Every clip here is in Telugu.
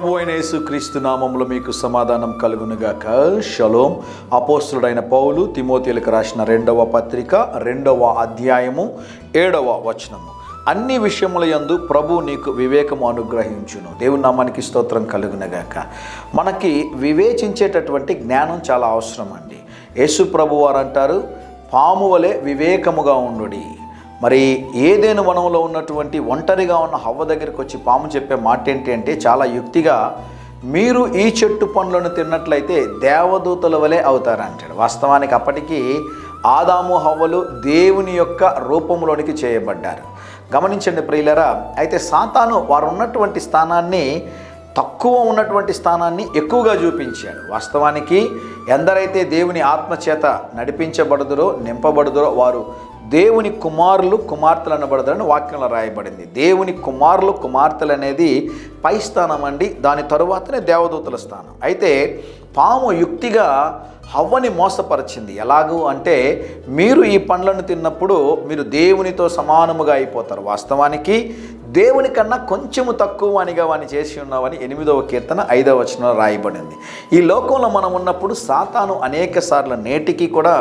ప్రభు అయిన యేసుక్రీస్తు నామములో మీకు సమాధానం కలుగునుగాక. షలోం. అపోస్తులుడైన పౌలు తిమోతిలకు రాసిన 2వ పత్రిక 2వ అధ్యాయము 7వ వచనము. అన్ని విషయముల యందు ప్రభు నీకు వివేకము అనుగ్రహించును. దేవుని నామానికి స్తోత్రం కలుగునుగాక. మనకి వివేచించేటటువంటి జ్ఞానం చాలా అవసరం అండి. యేసు ప్రభు వారు అంటారు, పాము వలె వివేకముగా ఉండుడి. మరి ఏదేను వనంలో ఉన్నటువంటి ఒంటరిగా ఉన్న హవ్వ దగ్గరికి వచ్చి పాము చెప్పే మాట ఏంటి అంటే చాలా యుక్తిగా, మీరు ఈ చెట్టు పండ్లను తిన్నట్లయితే దేవదూతల వలె అవుతారంటాడు. వాస్తవానికి అప్పటికి ఆదాము హవ్వలు దేవుని యొక్క రూపంలోనికి చేయబడ్డారు. గమనించండి ప్రియులరా. అయితే సాతాను వారు ఉన్నటువంటి స్థానాన్ని, తక్కువ ఉన్నటువంటి స్థానాన్ని ఎక్కువగా చూపించాడు. వాస్తవానికి ఎందరైతే దేవుని ఆత్మచేత నడిపించబడుదురో, నింపబడుదురో వారు దేవుని కుమారులు కుమార్తెలు అనబడదని వాక్యంలో రాయబడింది. దేవుని కుమారులు కుమార్తెలు అనేది పై స్థానం అండి. దాని తరువాతనే దేవదూతల స్థానం. అయితే పాము యుక్తిగా హవ్వని మోసపరిచింది. ఎలాగూ అంటే, మీరు ఈ పండ్లను తిన్నప్పుడు మీరు దేవునితో సమానముగా అయిపోతారు. వాస్తవానికి దేవుని కన్నా కొంచెము తక్కువ అనిగా వాని చేసి ఉన్నావని 8వ కీర్తన 5వ వచనంలో రాయబడింది. ఈ లోకంలో మనం ఉన్నప్పుడు సాతాను అనేక సార్లు నేటికి కూడా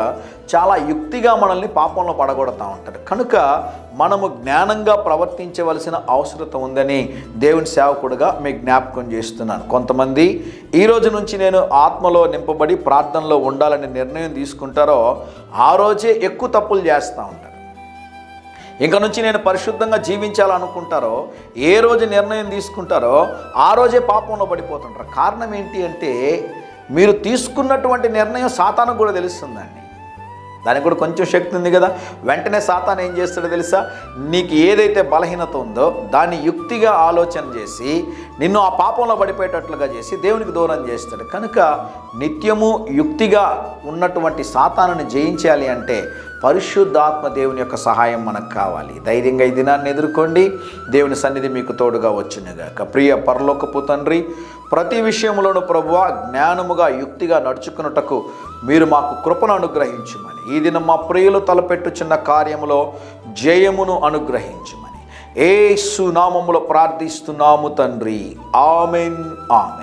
చాలా యుక్తిగా మనల్ని పాపంలో పడగొడతా ఉంటాడు. కనుక మనము జ్ఞానంగా ప్రవర్తించవలసిన అవసరం ఉందని దేవుని సేవకుడుగా మీకు జ్ఞాపకం చేస్తున్నాను. కొంతమంది ఈ రోజు నుంచి నేను ఆత్మలో నింపబడి ప్రార్థనలో ఉండాలని నిర్ణయం తీసుకుంటారో ఆ రోజే ఎక్కువ తప్పులు చేస్తూ ఉంటారు. ఇంక నుంచి నేను పరిశుద్ధంగా జీవించాలనుకుంటారో ఏ రోజు నిర్ణయం తీసుకుంటారో ఆ రోజే పాపంలో పడిపోతుంటారు. కారణం ఏంటి అంటే, మీరు తీసుకున్నటువంటి నిర్ణయం సాతానుకు కూడా తెలుస్తుందండి. దానికి కూడా కొంచెం శక్తి ఉంది కదా. వెంటనే సాతాను ఏం చేస్తాడో తెలుసా? నీకు ఏదైతే బలహీనత ఉందో దాన్ని యుక్తిగా ఆలోచన చేసి నిన్ను ఆ పాపంలో పడిపోయేటట్లుగా చేసి దేవునికి దూరం చేస్తాడు. కనుక నిత్యము యుక్తిగా ఉన్నటువంటి సాతానుని జయించాలి అంటే పరిశుద్ధాత్మ దేవుని యొక్క సహాయం మనకు కావాలి. ధైర్యంగా ఈ దినాన్ని ఎదుర్కోండి. దేవుని సన్నిధి మీకు తోడుగా వచ్చునుగాక. ప్రియ పరలోకపు తండ్రి, ప్రతి విషయంలోనూ ప్రభువా జ్ఞానముగా యుక్తిగా నడుచుకున్నటకు మీరు మాకు కృపను అనుగ్రహించుమని, ఈ దినం మా ప్రియులు తలపెట్టుచున్న కార్యములో జయమును అనుగ్రహించుమని యేసు నామములో ప్రార్థిస్తున్నాము తండ్రి. Amen, amen.